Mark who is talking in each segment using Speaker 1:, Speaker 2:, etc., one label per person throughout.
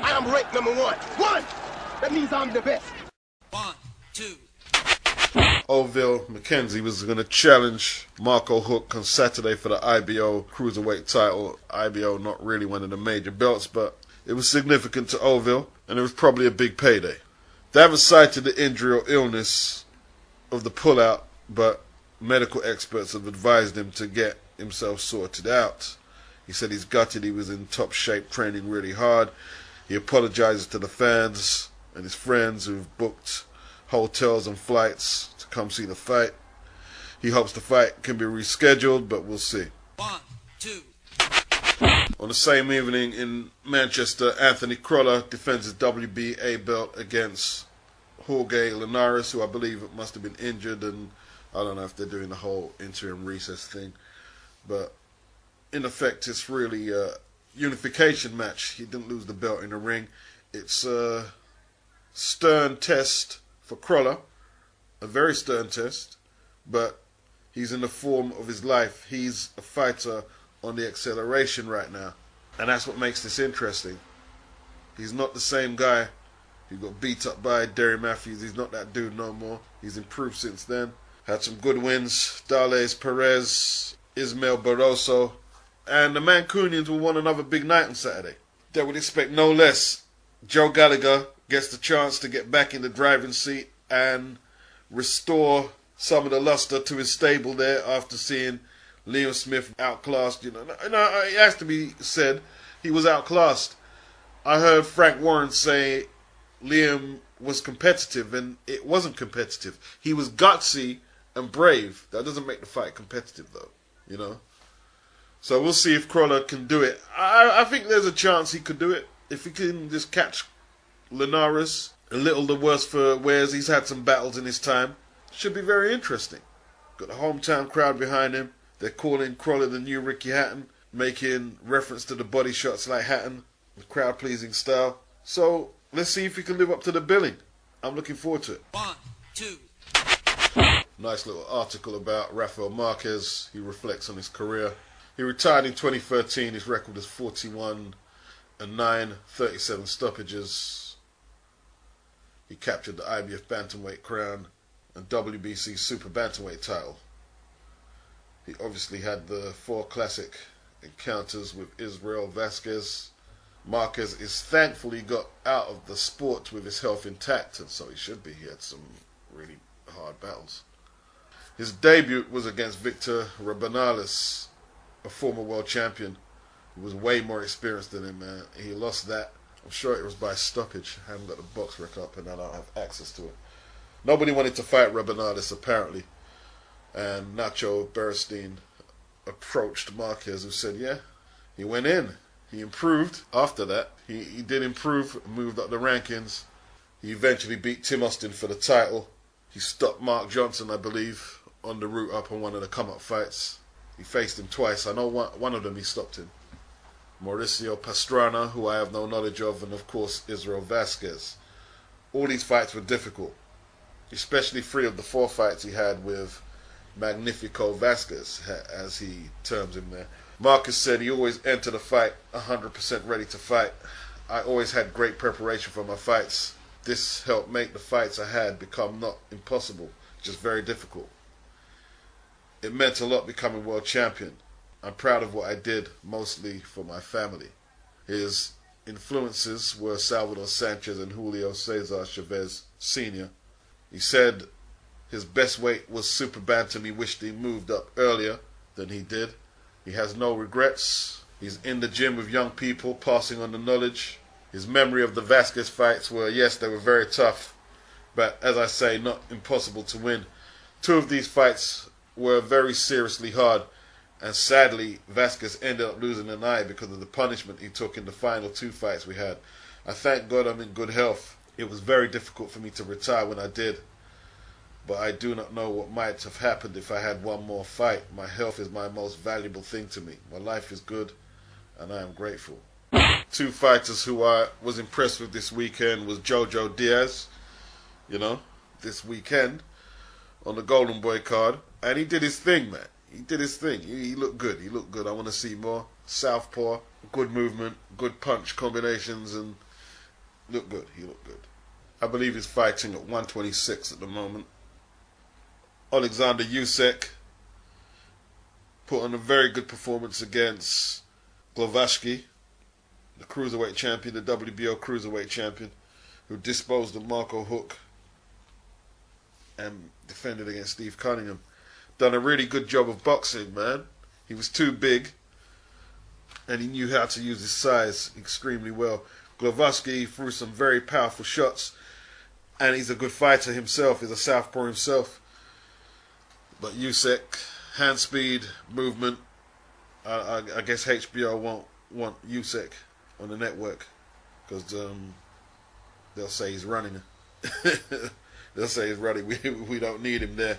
Speaker 1: I am ranked number one. One! That means I'm the best.
Speaker 2: 1, 2.
Speaker 3: Oville McKenzie was going to challenge Marco Hook on Saturday for the IBO Cruiserweight title. IBO not really one of the major belts, but it was significant to Oville, and it was probably a big payday. They haven't cited the injury or illness of the pullout, but medical experts have advised him to get himself sorted out. He said he's gutted, he was in top shape, training really hard. He apologizes to the fans and his friends who've booked hotels and flights to come see the fight. He hopes the fight can be rescheduled, but we'll see.
Speaker 2: 1, 2.
Speaker 3: On the same evening in Manchester, Anthony Crolla defends his WBA belt against Jorge Linares, who I believe must have been injured, and I don't know if they're doing the whole interim recess thing. But in effect, it's really a unification match. He didn't lose the belt in the ring. It's a stern test for Crolla, a very stern test, but he's in the form of his life. He's a fighter on the acceleration right now, and that's what makes this interesting. He's not the same guy who got beat up by Derry Matthews. He's not that dude no more. He's improved since then. Had some good wins. Dales Perez, Ismael Barroso, and the Mancunians will want another big night on Saturday. They would expect no less. Joe Gallagher gets the chance to get back in the driving seat and restore some of the luster to his stable there after seeing Liam Smith outclassed. It has to be said, he was outclassed. I heard Frank Warren say Liam was competitive, and it wasn't competitive. He was gutsy and brave. That doesn't make the fight competitive, though, So we'll see if Crolla can do it. I think there's a chance he could do it. If he can just catch Linares, a little the worse for wears. He's had some battles in his time. Should be very interesting. Got the hometown crowd behind him. They're calling Crolla the new Ricky Hatton, making reference to the body shots like Hatton, the crowd-pleasing style. So let's see if he can live up to the billing. I'm looking forward to it.
Speaker 2: 1, 2.
Speaker 3: Nice little article about Rafael Marquez. He reflects on his career. He retired in 2013. His record is 41-9, 37 stoppages. He captured the IBF Bantamweight crown and WBC Super Bantamweight title. He obviously had the 4 classic encounters with Israel Vasquez. Marquez is thankful he got out of the sport with his health intact, and so he should be. He had some really hard battles. His debut was against Victor Rabanales, a former world champion who was way more experienced than him. He lost that. I'm sure it was by stoppage. I haven't got the box rec up and I don't have access to it. Nobody wanted to fight Rabanales, apparently. And Nacho Beristain approached Marquez, who said, yeah, he went in. He improved after that. He did improve, moved up the rankings. He eventually beat Tim Austin for the title. He stopped Mark Johnson, I believe, on the route up on one of the come-up fights. He faced him twice. I know one of them he stopped him. Mauricio Pastrana, who I have no knowledge of, and of course Israel Vasquez. All these fights were difficult, especially 3 of the 4 fights he had with Magnifico Vasquez, as he terms him there. Marcus said he always entered a fight 100% ready to fight. I always had great preparation for my fights. This helped make the fights I had become not impossible, just very difficult. It meant a lot becoming world champion. I'm proud of what I did, mostly for my family. His influences were Salvador Sanchez and Julio Cesar Chavez Sr. He said his best weight was super bantam. He wished he moved up earlier than he did. He has no regrets. He's in the gym with young people, passing on the knowledge. His memory of the Vasquez fights were, yes, they were very tough, but as I say, not impossible to win. 2 of these fights were very seriously hard, and sadly, Vasquez ended up losing an eye because of the punishment he took in the final 2 fights we had. I thank God I'm in good health. It was very difficult for me to retire when I did, but I do not know what might have happened if I had one more fight. My health is my most valuable thing to me. My life is good, and I am grateful. 2 fighters who I was impressed with this weekend was Joe Diaz, this weekend on the Golden Boy card, and he did his thing, man. He did his thing. He looked good. I want to see more. Southpaw, good movement, good punch combinations, and looked good. He looked good. I believe he's fighting at 126 at the moment. Alexander Usyk put on a very good performance against Glowacki, the cruiserweight champion, the WBO cruiserweight champion, who disposed of Marco Huck and defended against Steve Cunningham. Done a really good job of boxing, man. He was too big, and he knew how to use his size extremely well. Glowacki threw some very powerful shots, and he's a good fighter himself. He's a southpaw himself. But Usyk, hand speed, movement. I guess HBO won't want Usyk on the network because they'll say he's running. They'll say he's running. We don't need him there.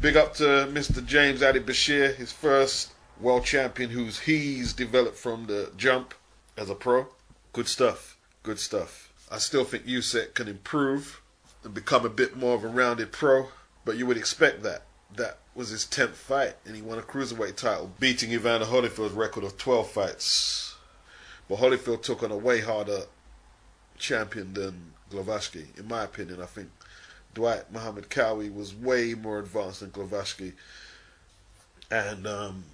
Speaker 3: Big up to Mr. James Ali Bashir, his first world champion he's developed from the jump as a pro. Good stuff. Good stuff. I still think Usyk can improve and become a bit more of a rounded pro, but you would expect that. That was his 10th fight, and he won a cruiserweight title, beating Evander Holyfield's record of 12 fights. But Holyfield took on a way harder champion than Glowacki. In my opinion, I think Dwight Muhammad Cowie was way more advanced than Glowacki. And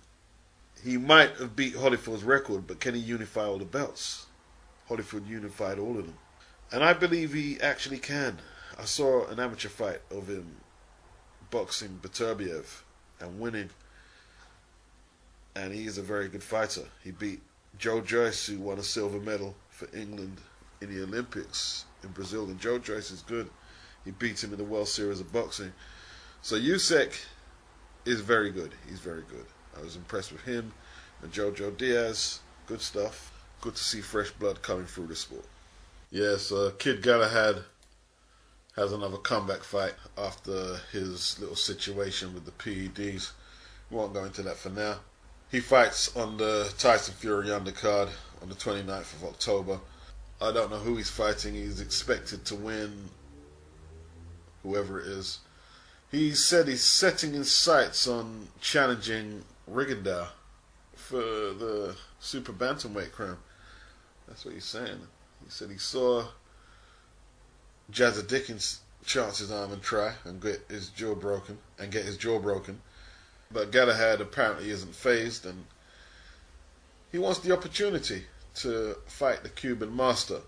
Speaker 3: he might have beat Holyfield's record, but can he unify all the belts? Holyfield unified all of them. And I believe he actually can. I saw an amateur fight of him boxing Beterbiev and winning. And he is a very good fighter. He beat Joe Joyce, who won a silver medal for England in the Olympics in Brazil. And Joe Joyce is good. He beat him in the World Series of Boxing. So Usyk is very good. He's very good. I was impressed with him and Joe Diaz. Good stuff. Good to see fresh blood coming through the sport. Yes, Kid Galahad has another comeback fight after his little situation with the PEDs. We won't go into that for now. He fights on the Tyson Fury undercard on the 29th of October. I don't know who he's fighting. He's expected to win, whoever it is. He said he's setting his sights on challenging Rigondeaux for the super bantamweight crown. That's what he's saying. He said he saw Jazza Dickens chance his arm and try and get his jaw broken. But Galahad apparently isn't phased, and he wants the opportunity to fight the Cuban master.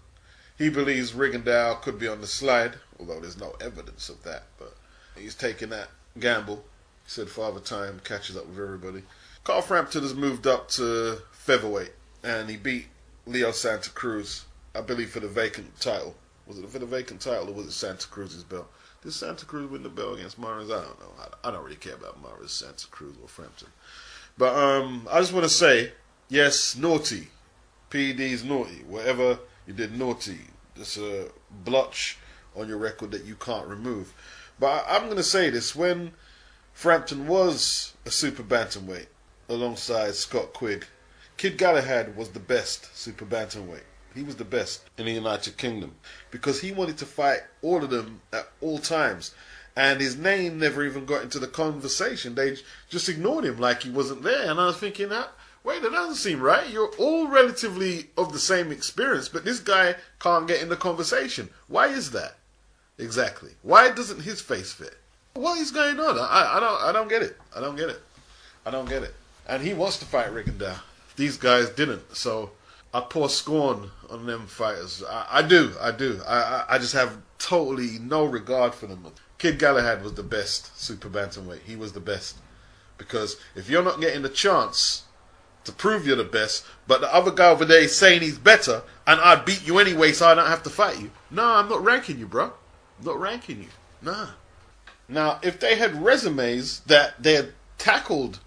Speaker 3: He believes Rigondeaux could be on the slide, although there's no evidence of that. But he's taking that gamble. He said Father Time catches up with everybody. Carl Frampton has moved up to featherweight, and he beat Leo Santa Cruz, I believe, for the vacant title. Was it for the vacant title, or was it Santa Cruz's belt? Did Santa Cruz win the belt against Maris? I don't know. I don't really care about Maris, Santa Cruz, or Frampton. But I just want to say, yes, naughty. PED's naughty. Whatever you did naughty. It's a blotch on your record that you can't remove. But I'm going to say this. When Frampton was a super bantamweight alongside Scott Quigg, Kid Galahad was the best super bantamweight. He was the best in the United Kingdom because he wanted to fight all of them at all times. And his name never even got into the conversation. They just ignored him like he wasn't there. And I was thinking, wait, that doesn't seem right. You're all relatively of the same experience, but this guy can't get in the conversation. Why is that? Exactly. Why doesn't his face fit? What is going on? I don't get it. I don't get it. And he wants to fight Rigondeaux. These guys didn't. So I pour scorn on them fighters. I do. I just have totally no regard for them. Kid Galahad was the best super bantamweight. He was the best. Because if you're not getting the chance to prove you're the best, but the other guy over there is saying he's better, and I beat you anyway so I don't have to fight you. No, I'm not ranking you, bro. I'm not ranking you. Nah. Now, if they had resumes that they had tackled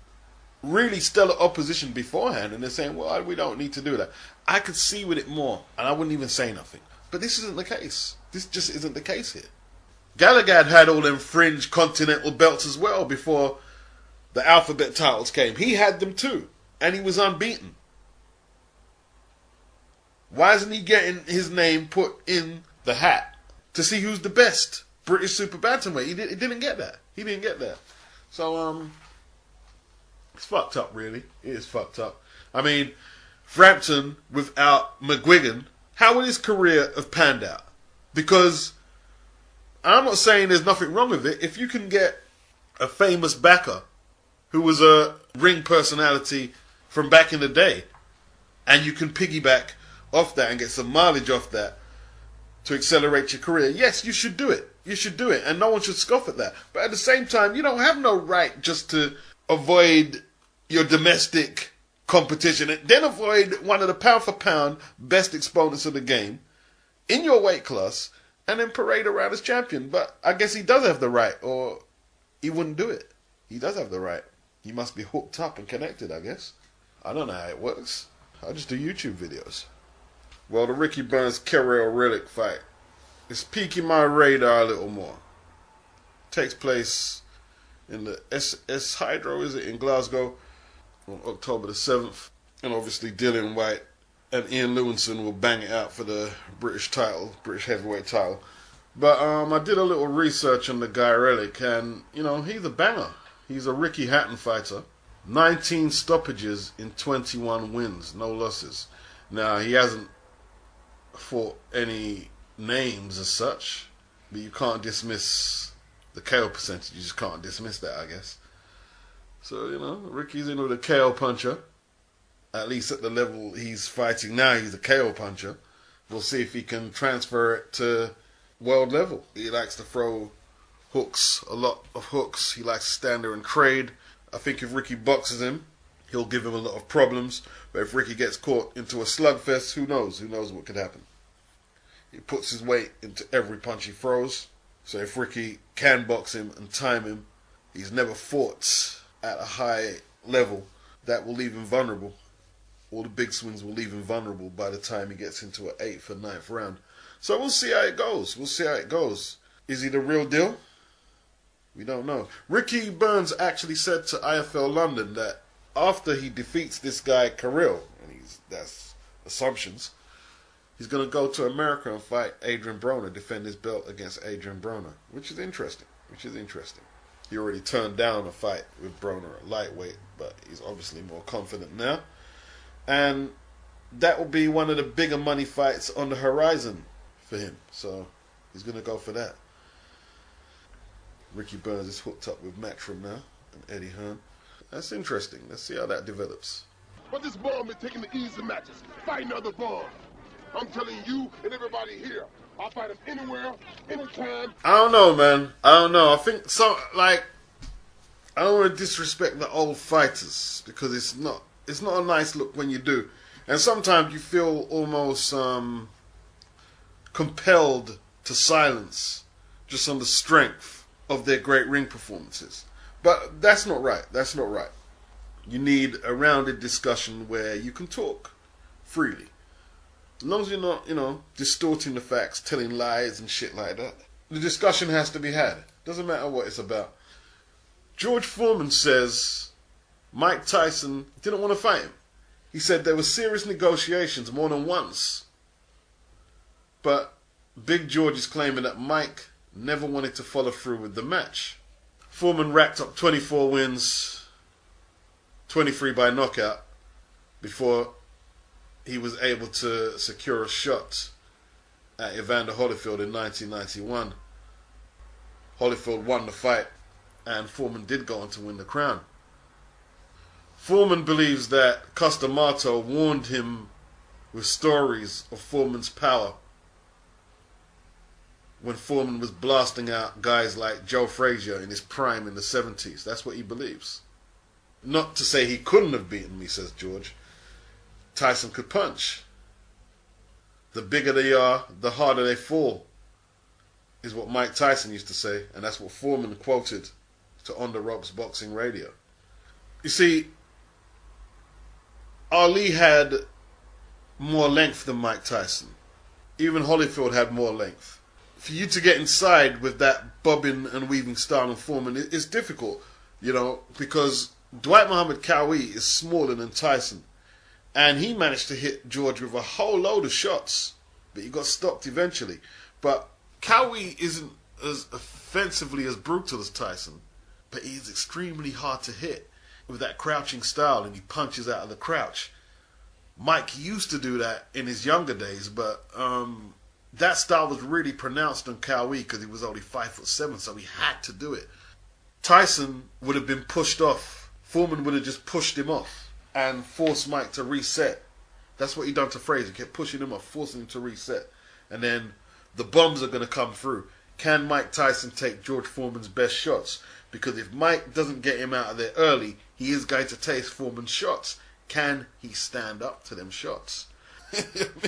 Speaker 3: really stellar opposition beforehand, and they're saying, well, we don't need to do that, I could see with it more, and I wouldn't even say nothing. But this isn't the case. This just isn't the case here. Galahad had all them fringe continental belts as well before the alphabet titles came. He had them too, and he was unbeaten. Why isn't he getting his name put in the hat to see who's the best British super bantamweight? He didn't get that. He didn't get that. So, it's fucked up, really. It is fucked up. I mean, Frampton without McGuigan how would his career have panned out? Because I'm not saying there's nothing wrong with it. If you can get a famous backer who was a ring personality from back in the day, and you can piggyback off that and get some mileage off that to accelerate your career, yes, you should do it. You should do it, and no one should scoff at that. But at the same time, you don't have no right just to avoid your domestic competition and then avoid one of the pound for pound best exponents of the game in your weight class and then parade around as champion. But I guess he does have the right, or he wouldn't do it. He does have the right. He must be hooked up and connected, I guess. I don't know how it works. I just do YouTube videos. Well, the Ricky Burns-Carrell Relic fight is piquing my radar a little more. Takes place in the S Hydro, is it, in Glasgow, on October the 7th. And obviously Dillian Whyte and Ian Lewinson will bang it out for the British title, British heavyweight title. But I did a little research on the guy Relic, and, you know, he's a banger. He's a Ricky Hatton fighter. 19 stoppages in 21 wins, no losses. Now, he hasn't fought any names as such, but you can't dismiss the KO percentage. You just can't dismiss that, I guess. So, you know, Ricky's in with a KO puncher. At least at the level he's fighting now, he's a KO puncher. We'll see if he can transfer it to world level. He likes to throw hooks, a lot of hooks. He likes to stand there and trade. I think if Ricky boxes him, he'll give him a lot of problems. But if Ricky gets caught into a slugfest, who knows? Who knows what could happen? He puts his weight into every punch he throws. So if Ricky can box him and time him, he's never fought at a high level. That will leave him vulnerable. All the big swings will leave him vulnerable by the time he gets into an 8th or 9th round. So we'll see how it goes. We'll see how it goes. Is he the real deal? We don't know. Ricky Burns actually said to IFL London that after he defeats this guy Carrell, and that's assumptions, he's going to go to America and fight Adrian Broner, defend his belt against Adrian Broner, which is interesting. He already turned down a fight with Broner at lightweight, but he's obviously more confident now. And that will be one of the bigger money fights on the horizon for him. So he's going to go for that. Ricky Burns is hooked up with Matchroom now and Eddie Hearn. That's interesting. Let's see how that develops.
Speaker 1: But this bomb is taking the easy matches, fighting other bombs. I'm telling you and everybody here, I'll fight him anywhere, anytime.
Speaker 3: I don't know, man. I don't know. I think I don't want to disrespect the old fighters because it's not a nice look when you do. And sometimes you feel almost compelled to silence just on the strength of their great ring performances. But that's not right. That's not right. You need a rounded discussion where you can talk freely. As long as you're not, distorting the facts, telling lies and shit like that. The discussion has to be had. Doesn't matter what it's about. George Foreman says Mike Tyson didn't want to fight him. He said there were serious negotiations more than once. But Big George is claiming that Mike never wanted to follow through with the match. Foreman racked up 24 wins, 23 by knockout, before he was able to secure a shot at Evander Holyfield in 1991. Holyfield won the fight, and Foreman did go on to win the crown. Foreman believes that Costamato warned him with stories of Foreman's power when Foreman was blasting out guys like Joe Frazier in his prime in the 70s. That's what he believes. Not to say he couldn't have beaten me, says George. Tyson could punch. The bigger they are, the harder they fall, is what Mike Tyson used to say, and that's what Foreman quoted to On the Ropes Boxing Radio. You see, Ali had more length than Mike Tyson. Even Holyfield had more length. For you to get inside with that bobbing and weaving style of Foreman is difficult, because Dwight Muhammad Cowie is smaller than Tyson. And he managed to hit George with a whole load of shots, but he got stopped eventually. But Cowie isn't as offensively as brutal as Tyson, but he's extremely hard to hit with that crouching style, and he punches out of the crouch. Mike used to do that in his younger days, but that style was really pronounced on Cowie because he was only 5'7", so he had to do it. Tyson would have been pushed off. Foreman would have just pushed him off and forced Mike to reset. That's what he done to Frazier. He kept pushing him off, forcing him to reset. And then the bombs are going to come through. Can Mike Tyson take George Foreman's best shots? Because if Mike doesn't get him out of there early, he is going to taste Foreman's shots. Can he stand up to them shots? I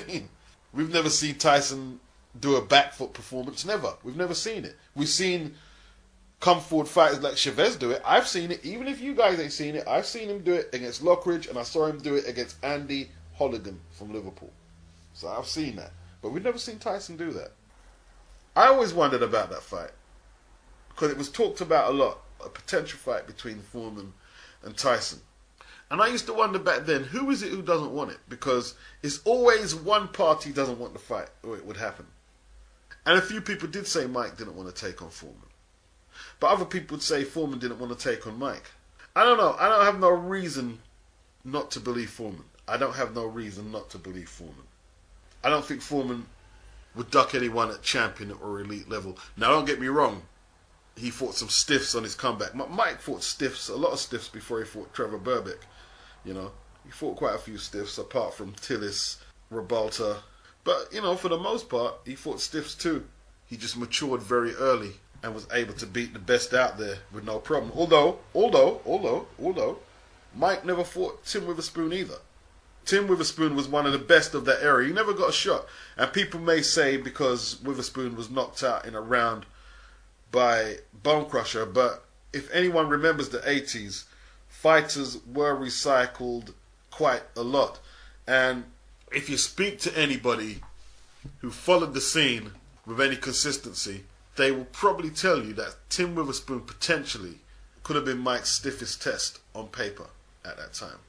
Speaker 3: mean, we've never seen Tyson do a back foot performance. Never. We've never seen it. We've seen come forward fighters like Chavez do it. I've seen it. Even if you guys ain't seen it, I've seen him do it against Lockridge, and I saw him do it against Andy Holligan from Liverpool. So I've seen that. But we've never seen Tyson do that. I always wondered about that fight, because it was talked about a lot, a potential fight between Foreman and Tyson. And I used to wonder back then, who is it who doesn't want it? Because it's always one party doesn't want the fight, or it would happen. And a few people did say Mike didn't want to take on Foreman. But other people would say Foreman didn't want to take on Mike. I don't know. I don't have no reason not to believe Foreman. I don't have no reason not to believe Foreman. I don't think Foreman would duck anyone at champion or elite level. Now, don't get me wrong. He fought some stiffs on his comeback. Mike fought stiffs, a lot of stiffs before he fought Trevor Berbick. You know, he fought quite a few stiffs apart from Tillis, Rabalta. But, you know, for the most part, he fought stiffs too. He just matured very early and was able to beat the best out there with no problem. Although, Mike never fought Tim Witherspoon either. Tim Witherspoon was one of the best of that era. He never got a shot. And people may say because Witherspoon was knocked out in a round by Bone Crusher, but if anyone remembers the 80s, fighters were recycled quite a lot. And if you speak to anybody who followed the scene with any consistency, they will probably tell you that Tim Witherspoon potentially could have been Mike's stiffest test on paper at that time,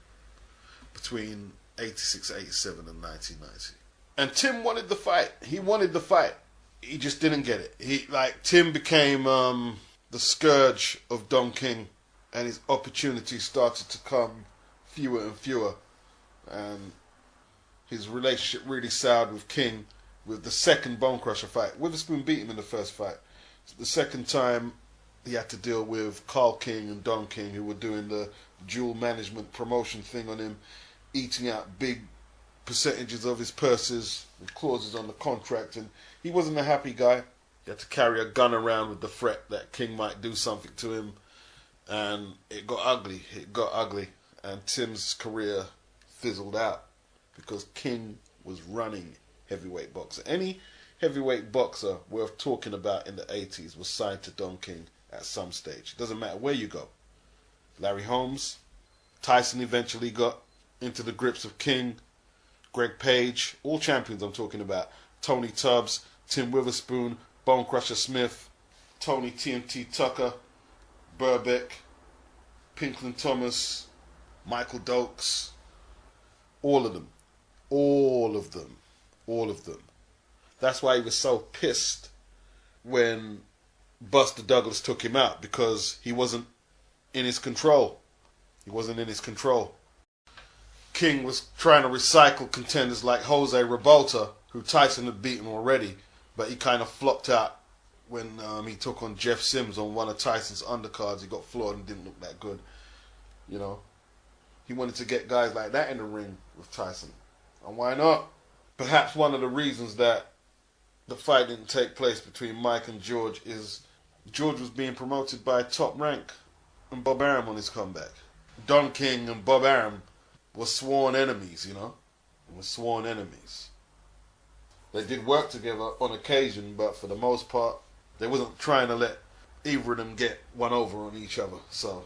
Speaker 3: between 86, 87 and 1990. And Tim wanted the fight. He wanted the fight. He just didn't get it. Tim became the scourge of Don King, and his opportunities started to come fewer and fewer. And his relationship really soured with King with the second Bone Crusher fight. Witherspoon beat him in the first fight. The second time, he had to deal with Carl King and Don King, who were doing the dual management promotion thing on him, eating out big percentages of his purses with clauses on the contract, and he wasn't a happy guy. He had to carry a gun around with the threat that King might do something to him, and it got ugly. And Tim's career fizzled out because King was running heavyweight boxer. Any heavyweight boxer worth talking about in the 80s was signed to Don King at some stage. It doesn't matter where you go. Larry Holmes, Tyson eventually got into the grips of King, Greg Page, all champions I'm talking about, Tony Tubbs, Tim Witherspoon, Bone Crusher Smith, Tony TMT Tucker, Burbeck, Pinklin Thomas, Michael Dokes, all of them. That's why he was so pissed when Buster Douglas took him out, because he wasn't in his control. King was trying to recycle contenders like Jose Rabalta, who Tyson had beaten already, but he kind of flopped out when he took on Jeff Sims on one of Tyson's undercards. He got floored and didn't look that good. You know, he wanted to get guys like that in the ring with Tyson. And why not? Perhaps one of the reasons that the fight didn't take place between Mike and George is George was being promoted by Top Rank and Bob Arum on his comeback. Don King and Bob Arum were sworn enemies, you know. They did work together on occasion, but for the most part, they wasn't trying to let either of them get one over on each other. So